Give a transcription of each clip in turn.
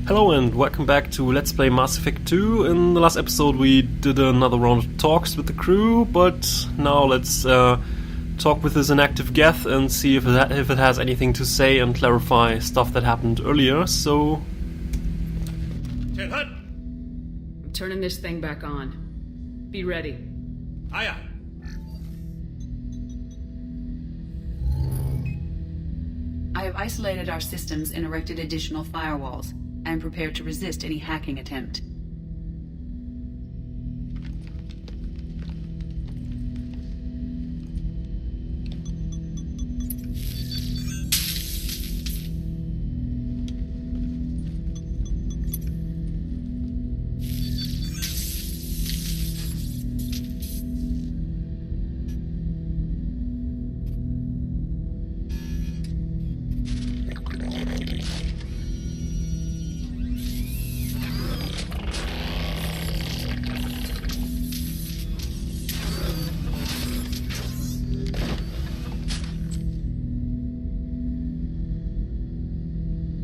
Hello and welcome back to Let's Play Mass Effect 2. In the last episode we did another round of talks with the crew, but now let's talk with this inactive geth and see if it has anything to say and clarify stuff that happened earlier, so... I'm turning this thing back on. Be ready. Aye aye. I have isolated our systems and erected additional firewalls. I am prepared to resist any hacking attempt.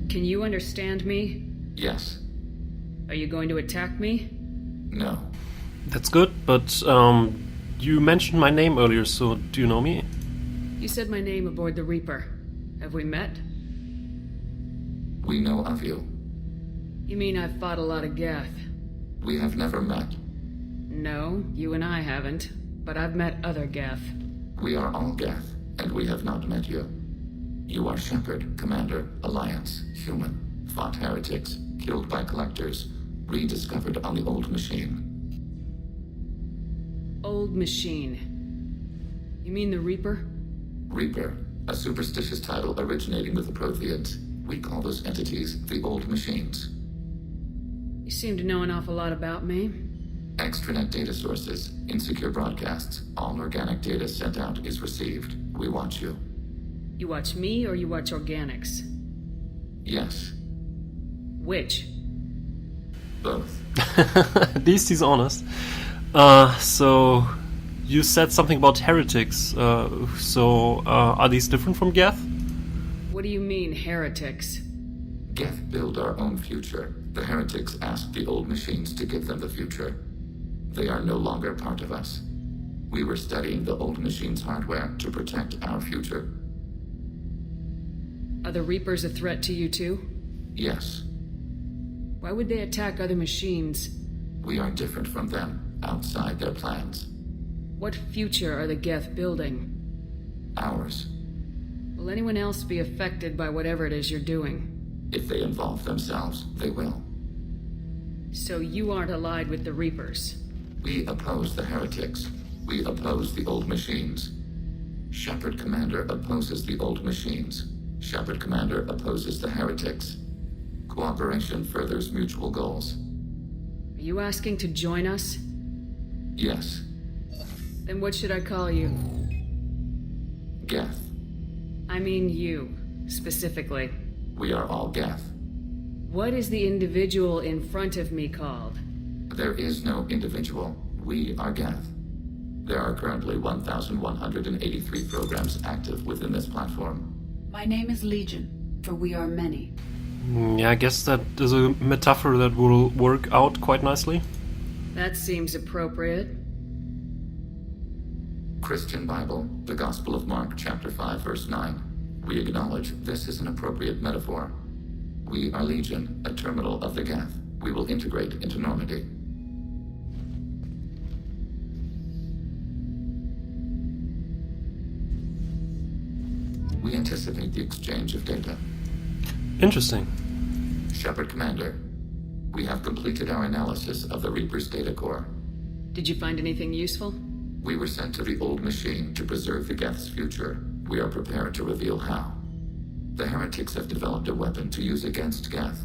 Can you understand me? Yes. Are you going to attack me? No. That's good, but you mentioned my name earlier, so do you know me? You said my name aboard the Reaper. Have we met? We know of you. You mean I've fought a lot of geth? We have never met. No, you and I haven't, but I've met other geth. We are all geth, and we have not met you. You are Shepard, Commander, Alliance, human, fought heretics, killed by collectors, rediscovered on the old machine. Old machine. You mean the Reaper? Reaper, a superstitious title originating with the Protheans. We call those entities the old machines. You seem to know an awful lot about me. Extranet data sources, insecure broadcasts, all organic data sent out is received. We watch you. You watch me or you watch organics? Yes. Which? Both. At least he's honest. So... you said something about heretics, are these different from geth? What do you mean, heretics? Geth build our own future. The heretics asked the old machines to give them the future. They are no longer part of us. We were studying the old machines' hardware to protect our future. Are the Reapers a threat to you too? Yes. Why would they attack other machines? We are different from them, outside their plans. What future are the geth building? Ours. Will anyone else be affected by whatever it is you're doing? If they involve themselves, they will. So you aren't allied with the Reapers? We oppose the heretics. We oppose the old machines. Shepard Commander opposes the old machines. Shepard Commander opposes the heretics. Cooperation furthers mutual goals. Are you asking to join us? Yes. Then what should I call you? Geth. I mean you, specifically. We are all Geth. What is the individual in front of me called? There is no individual. We are Geth. There are currently 1,183 programs active within this platform. My name is Legion, for we are many. Yeah, I guess that is a metaphor that will work out quite nicely. That seems appropriate. Christian Bible, the Gospel of Mark, chapter 5, verse 9. We acknowledge this is an appropriate metaphor. We are Legion, a terminal of the Geth. We will integrate into Normandy. We anticipate the exchange of data. Interesting. Shepard Commander, we have completed our analysis of the Reaper's data core. Did you find anything useful? We were sent to the old machine to preserve the Geth's future. We are prepared to reveal how. The heretics have developed a weapon to use against Geth.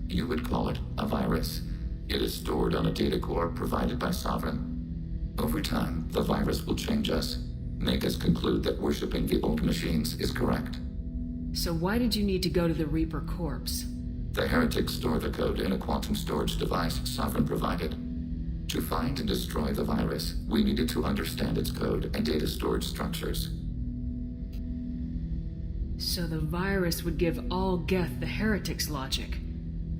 You would call it a virus. It is stored on a data core provided by Sovereign. Over time, the virus will change us, make us conclude that worshipping the old machines is correct. So why did you need to go to the Reaper corpse? The heretics store the code in a quantum storage device Sovereign provided. To find and destroy the virus, we needed to understand its code and data storage structures. So the virus would give all geth the Heretics logic,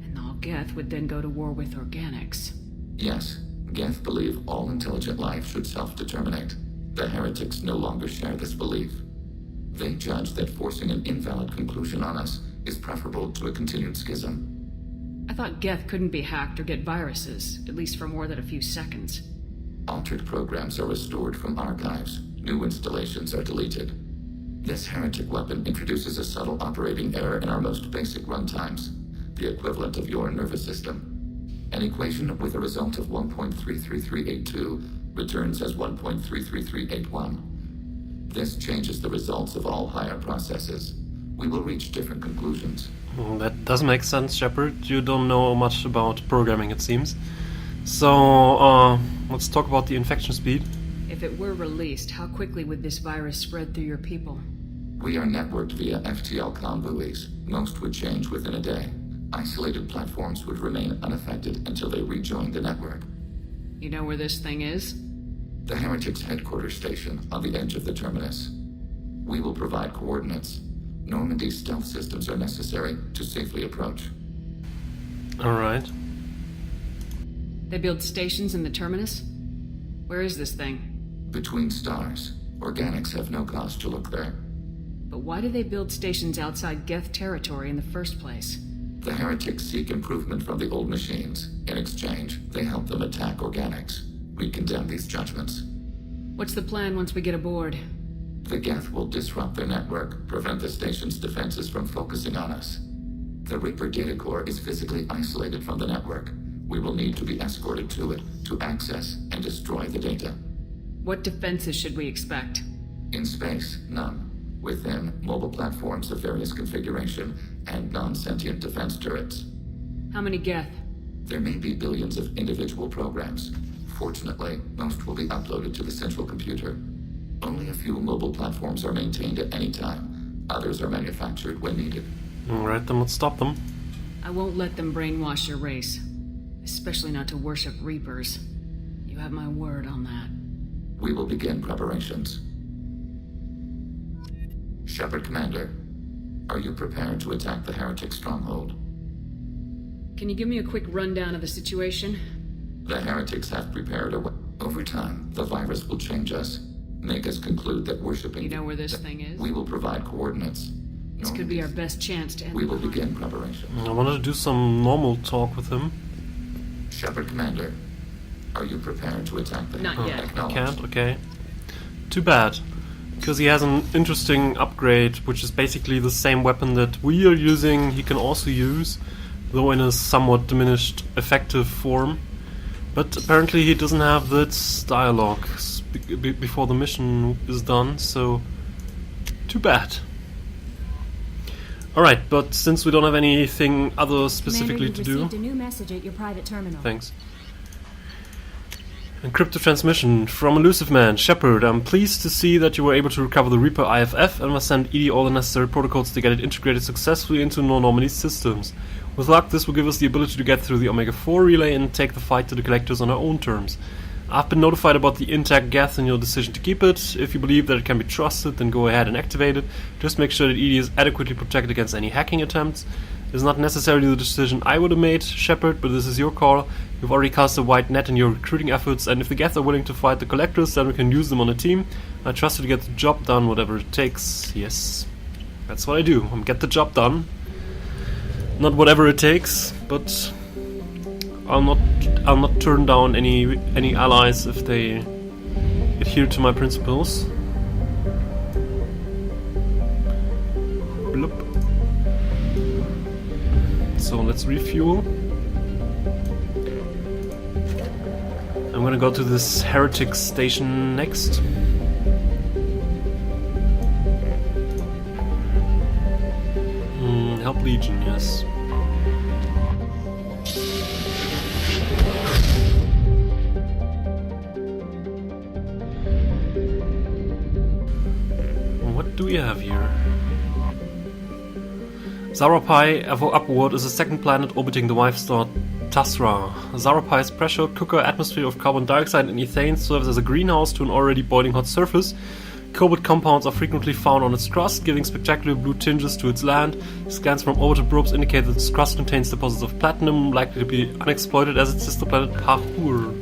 and all geth would then go to war with organics. Yes, Geth believe all intelligent life should self-determinate. The heretics no longer share this belief. They judge that forcing an invalid conclusion on us is preferable to a continued schism. I thought geth couldn't be hacked or get viruses, at least for more than a few seconds. Altered programs are restored from archives. New installations are deleted. This heretic weapon introduces a subtle operating error in our most basic runtimes, the equivalent of your nervous system. An equation with a result of 1.33382 returns as 1.33381. This changes the results of all higher processes. We will reach different conclusions. That does make sense, Shepard. You don't know much about programming, it seems. So, let's talk about the infection speed. If it were released, how quickly would this virus spread through your people? We are networked via FTL comm buoys. Most would change within a day. Isolated platforms would remain unaffected until they rejoined the network. You know where this thing is? The Heretics' headquarters station on the edge of the terminus. We will provide coordinates. Normandy's stealth systems are necessary to safely approach. Alright. They build stations in the terminus? Where is this thing? Between stars. Organics have no cause to look there. But why do they build stations outside geth territory in the first place? The heretics seek improvement from the old machines. In exchange, they help them attack organics. We condemn these judgments. What's the plan once we get aboard? The geth will disrupt their network, prevent the station's defenses from focusing on us. The Reaper data core is physically isolated from the network. We will need to be escorted to it to access and destroy the data. What defenses should we expect? In space, none. Within, mobile platforms of various configuration and non-sentient defense turrets. How many geth? There may be billions of individual programs. Fortunately, most will be uploaded to the central computer. Only a few mobile platforms are maintained at any time. Others are manufactured when needed. Alright, then let's stop them. I won't let them brainwash your race. Especially not to worship Reapers. You have my word on that. We will begin preparations. Shepard Commander, are you prepared to attack the heretic stronghold? Can you give me a quick rundown of the situation? The heretics have prepared a Over time, the virus will change us. Make us conclude that worshipping... You know where this thing is? We will provide coordinates. This could be our best chance to end We will the begin preparation. I wanted to do some normal talk with him. Shepard Commander, are you prepared to attack the... Not yet. I can't, okay. Too bad. Because he has an interesting upgrade, which is basically the same weapon that we are using, he can also use, though in a somewhat diminished effective form. But apparently he doesn't have that dialogue before the mission is done, so too bad. Alright, but since we don't have anything other specifically to do... Commander, you received a new message at your private terminal. Thanks. Encrypted transmission from Elusive Man. Shepard, I'm pleased to see that you were able to recover the Reaper IFF and must send EDI all the necessary protocols to get it integrated successfully into Normandy's systems. With luck, this will give us the ability to get through the Omega-4 relay and take the fight to the Collectors on our own terms. I've been notified about the intact geth and your decision to keep it. If you believe that it can be trusted, then go ahead and activate it. Just make sure that EDI is adequately protected against any hacking attempts. It's not necessarily the decision I would have made, Shepard, but this is your call. You've already cast a wide net in your recruiting efforts, and if the geth are willing to fight the Collectors, then we can use them on a team. I trust you to get the job done, whatever it takes. Yes, that's what I do. Get the job done. Not whatever it takes, but I'll not turn down any allies if they adhere to my principles. Bloop. So let's refuel. I'm gonna go to this heretic station next. Help Legion, yes. What do we have here? Zarapai, ever upward, is a second planet orbiting the wife star Tasra. Zarapai's pressure cooker atmosphere of carbon dioxide and ethane serves as a greenhouse to an already boiling hot surface. cobalt compounds are frequently found on its crust, giving spectacular blue tinges to its land. Scans from orbital probes indicate that its crust contains deposits of platinum, likely to be unexploited as its sister planet Pahur.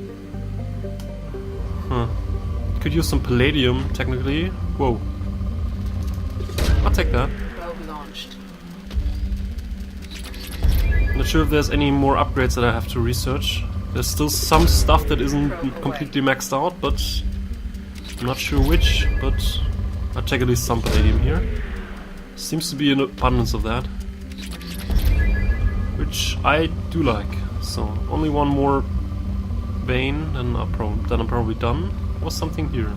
Could use some palladium, technically. Whoa. I'll take that. Probe launched. Not sure if there's any more upgrades that I have to research. There's still some stuff that isn't completely maxed out, but I'm not sure which, but I'll take at least some palladium here. Seems to be an abundance of that, which I do like. So only one more vein, then I'm probably done. Was something here?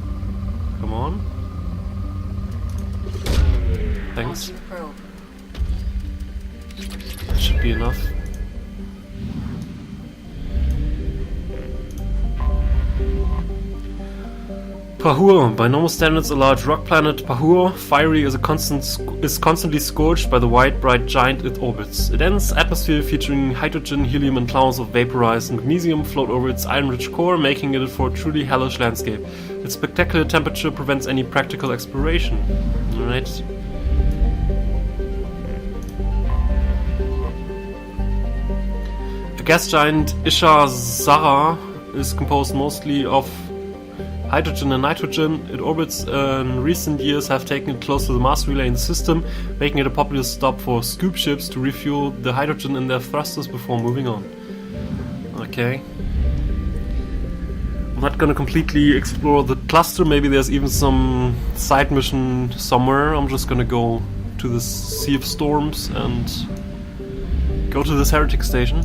Come on. Thanks. Launching probe. That should be enough. Pahur, by normal standards a large rock planet, Pahur, fiery, is constantly scorched by the white, bright giant it orbits. A dense atmosphere featuring hydrogen, helium and clouds of vaporized magnesium float over its iron-rich core, making it for a truly hellish landscape. Its spectacular temperature prevents any practical exploration. Alright. The gas giant Isha Zara is composed mostly of hydrogen and nitrogen. Its orbits in recent years have taken it close to the mass relay in the system, making it a popular stop for scoop ships to refuel the hydrogen in their thrusters before moving on. Okay. I'm not gonna completely explore the cluster, maybe there's even some side mission somewhere. I'm just gonna go to this Sea of Storms and go to this Heretic station.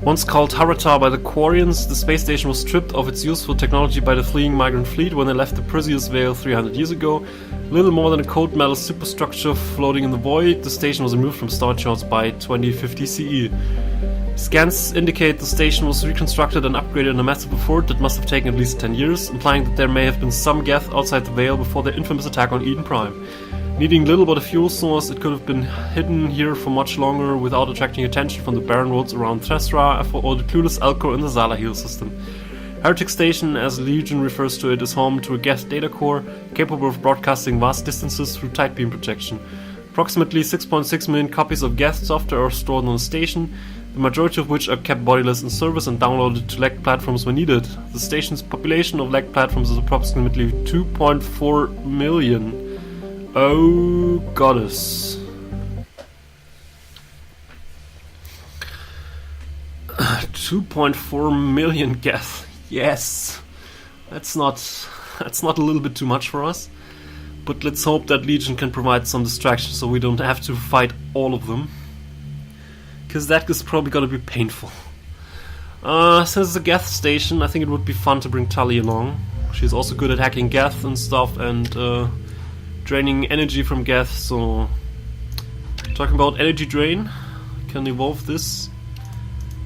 Once called Harata by the Quarians, the space station was stripped of its useful technology by the fleeing migrant fleet when they left the Perseus Veil 300 years ago. Little more than a cold metal superstructure floating in the void, the station was removed from star charts by 2050 CE. Scans indicate the station was reconstructed and upgraded in a massive effort that must have taken at least 10 years, implying that there may have been some geth outside the Veil before their infamous attack on Eden Prime. Needing little but a fuel source, it could have been hidden here for much longer without attracting attention from the barren roads around Thestra or the clueless Elko in the Zalahil system. Heretic Station, as Legion refers to it, is home to a geth data core capable of broadcasting vast distances through tight beam projection. Approximately 6.6 million copies of geth software are stored on the station, the majority of which are kept bodiless in service and downloaded to LEC platforms when needed. The station's population of LEC platforms is approximately 2.4 million. Oh, goddess. 2.4 million geth. Yes. That's not a little bit too much for us. But let's hope that Legion can provide some distraction so we don't have to fight all of them. Because that is probably gonna be painful. Since it's a geth station, I think it would be fun to bring Tully along. She's also good at hacking geth and stuff and draining energy from geth, so talking about energy drain, can evolve this.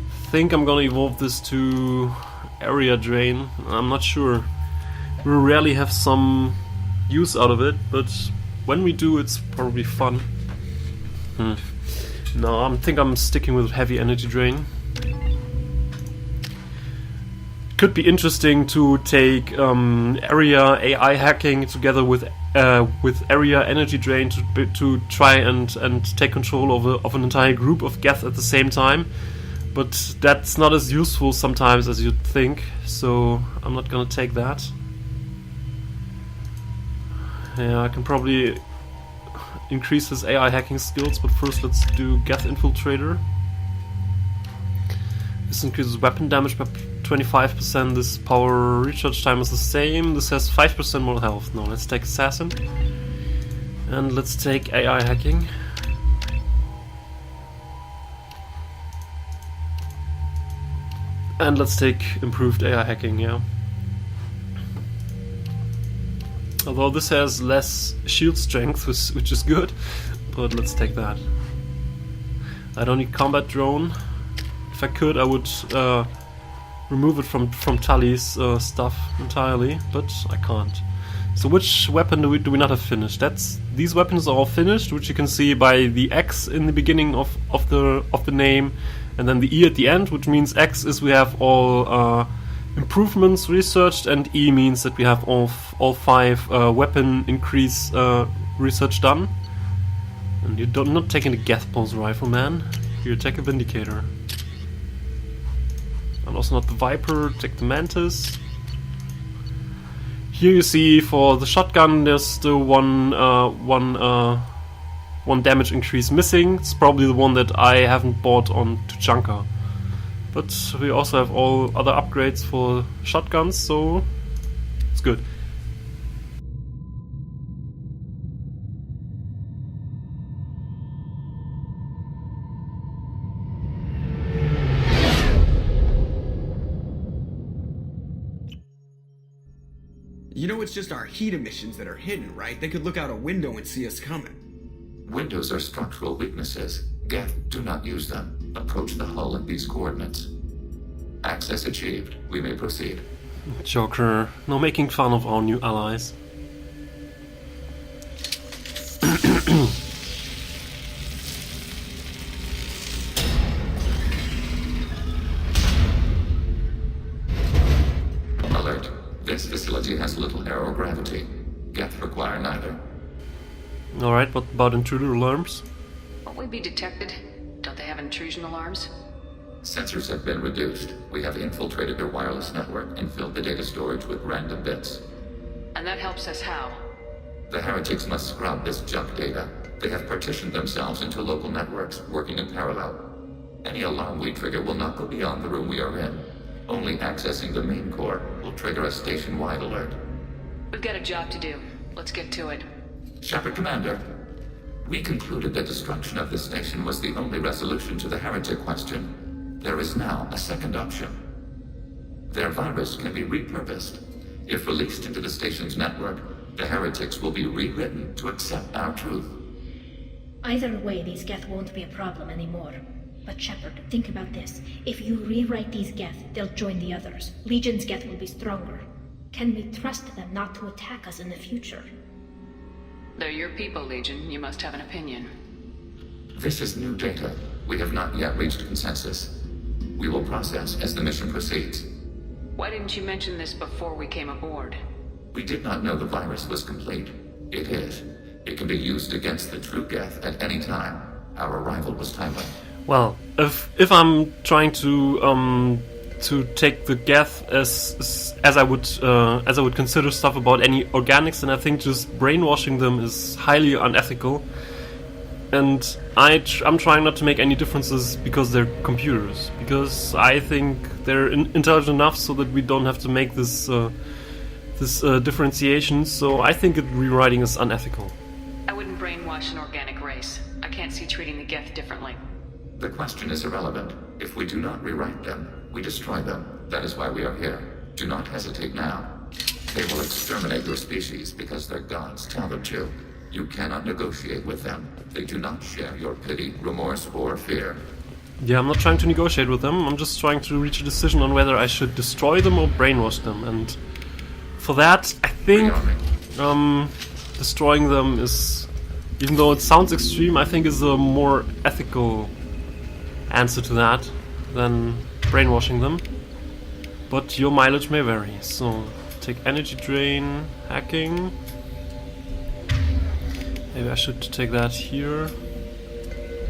I think I'm gonna evolve this to area drain. I'm not sure. We rarely have some use out of it, but when we do, it's probably fun. No, I think I'm sticking with heavy energy drain. Could be interesting to take area AI hacking together with area energy drain to try and take control of an entire group of geth at the same time, but that's not as useful sometimes as you'd think, so I'm not gonna take that. Yeah, I can probably increase his AI hacking skills, but first let's do geth infiltrator. This increases weapon damage by 25%, this power recharge time is the same, this has 5% more health. No, let's take Assassin. And let's take AI hacking. And let's take improved AI hacking, yeah. Although this has less shield strength, which is good, but let's take that. I don't need combat drone. If I could, I would remove it from Tully's stuff entirely, but I can't. So which weapon do we not have finished? These weapons are all finished, which you can see by the X in the beginning of the name, and then the E at the end, which means X is we have all improvements researched, and E means that we have all 5 weapon increase research done. And you're not taking the Geth pulse rifle, man. You take a Vindicator. And also not the Viper, take the Mantis. Here you see for the shotgun there's still one damage increase missing. It's probably the one that I haven't bought on Tuchanka. But we also have all other upgrades for shotguns, so it's good. You know it's just our heat emissions that are hidden, right? They could look out a window and see us coming. Windows are structural weaknesses. Geth, do not use them. Approach the hull at these coordinates. Access achieved. We may proceed. Joker, no making fun of our new allies. Alert. This facility has little aerogravity. Geth require neither. Alright, what about intruder alarms? Won't we be detected? Don't they have intrusion alarms? Sensors have been reduced. We have infiltrated their wireless network and filled the data storage with random bits. And that helps us how? The heretics must scrub this junk data. They have partitioned themselves into local networks, working in parallel. Any alarm we trigger will not go beyond the room we are in. Only accessing the main core will trigger a station-wide alert. We've got a job to do. Let's get to it. Shepard Commander, we concluded that destruction of this station was the only resolution to the heretic question. There is now a second option. Their virus can be repurposed. If released into the station's network, the heretics will be rewritten to accept our truth. Either way, these geth won't be a problem anymore. But Shepard, think about this. If you rewrite these geth, they'll join the others. Legion's geth will be stronger. Can we trust them not to attack us in the future? They're your people, Legion. You must have an opinion. This is new data. We have not yet reached consensus. We will process as the mission proceeds. Why didn't you mention this before we came aboard? We did not know the virus was complete. It is. It can be used against the true geth at any time. Our arrival was timely. Well, if I'm trying to take the geth as I would consider stuff about any organics, then I think just brainwashing them is highly unethical. And I'm trying not to make any differences because they're computers. Because I think they're intelligent enough so that we don't have to make this differentiation. So I think rewriting is unethical. I wouldn't brainwash an organic race. I can't see treating the geth differently. The question is irrelevant. If we do not rewrite them, we destroy them. That is why we are here. Do not hesitate now. They will exterminate your species because their gods tell them to. You cannot negotiate with them. They do not share your pity, remorse, or fear. Yeah, I'm not trying to negotiate with them. I'm just trying to reach a decision on whether I should destroy them or brainwash them. And for that, I think destroying them is, even though it sounds extreme, I think is a more ethical answer to that than brainwashing them. But your mileage may vary. So take energy drain, hacking. Maybe I should take that here.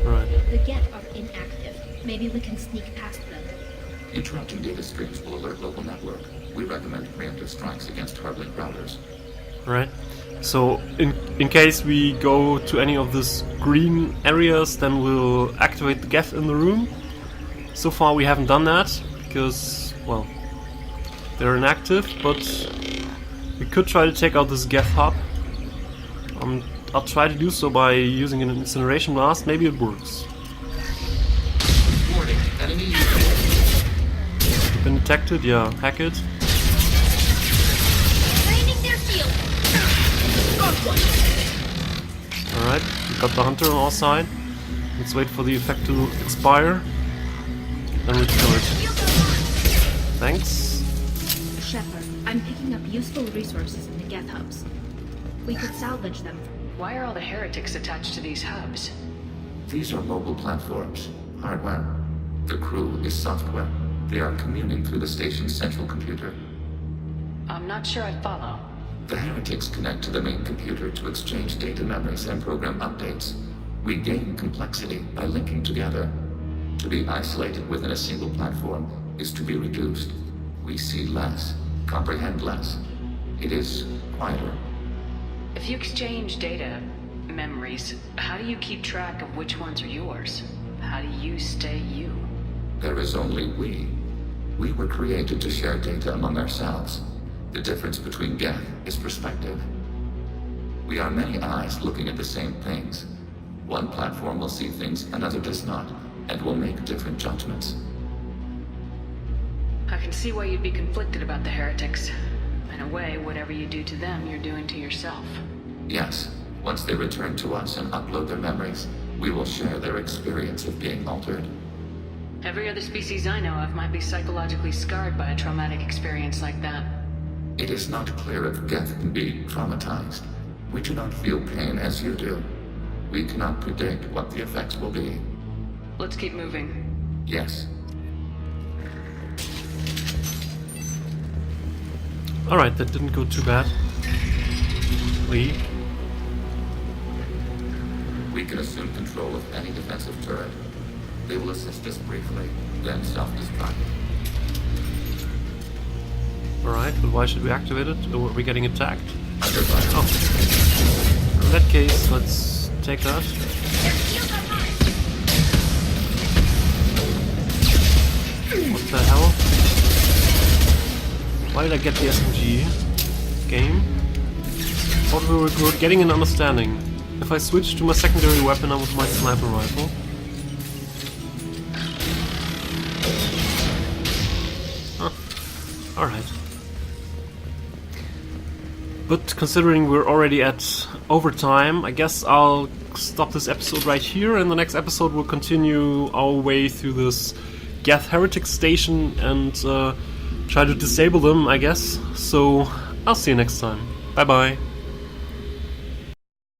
Right. The geth are inactive. Maybe we can sneak past them. Interrupting data streams will alert local network. We recommend preemptive strikes against hard-link routers. Right. So in case we go to any of these green areas, then we'll activate the geth in the room. So far we haven't done that because, well, they're inactive, but we could try to take out this geth hub. I'll try to do so by using an incineration blast. Maybe it works. Warning, enemy Been detected? Yeah, hack it. Draining their shield. Got one. Alright, we got the hunter on our side. Let's wait for the effect to expire. Then we'll kill it. Thanks. Shepard, I'm picking up useful resources in the geth hubs. We could salvage them. Why are all the heretics attached to these hubs? These are mobile platforms. Hardware. The crew is software. They are communing through the station's central computer. I'm not sure I follow. The heretics connect to the main computer to exchange data memories and program updates. We gain complexity by linking together. To be isolated within a single platform is to be reduced. We see less, comprehend less. It is quieter. If you exchange data, memories, how do you keep track of which ones are yours? How do you stay you? There is only we. We were created to share data among ourselves. The difference between geth is perspective. We are many eyes looking at the same things. One platform will see things another does not, and will make different judgments. I can see why you'd be conflicted about the heretics. In a way, whatever you do to them, you're doing to yourself. Yes, once they return to us and upload their memories, we will share their experience of being altered. Every other species I know of might be psychologically scarred by a traumatic experience like that. It is not clear if geth can be traumatized. We do not feel pain as you do. We cannot predict what the effects will be. Let's keep moving. Yes. Alright, that didn't go too bad. Leave. We can assume control of any defensive turret. They will assist us briefly, then self-destruct. Alright, but why should we activate it? Or are we getting attacked? Under fire. Oh. In that case, let's take that. What the hell? Why did I get the SMG? Game? Thought we were good. Getting an understanding. If I switch to my secondary weapon, I with my sniper rifle. Huh. Alright. But considering we're already at overtime, I guess I'll stop this episode right here. In the next episode we'll continue our way through this geth heretic station and try to disable them, I guess. So I'll see you next time. Bye bye.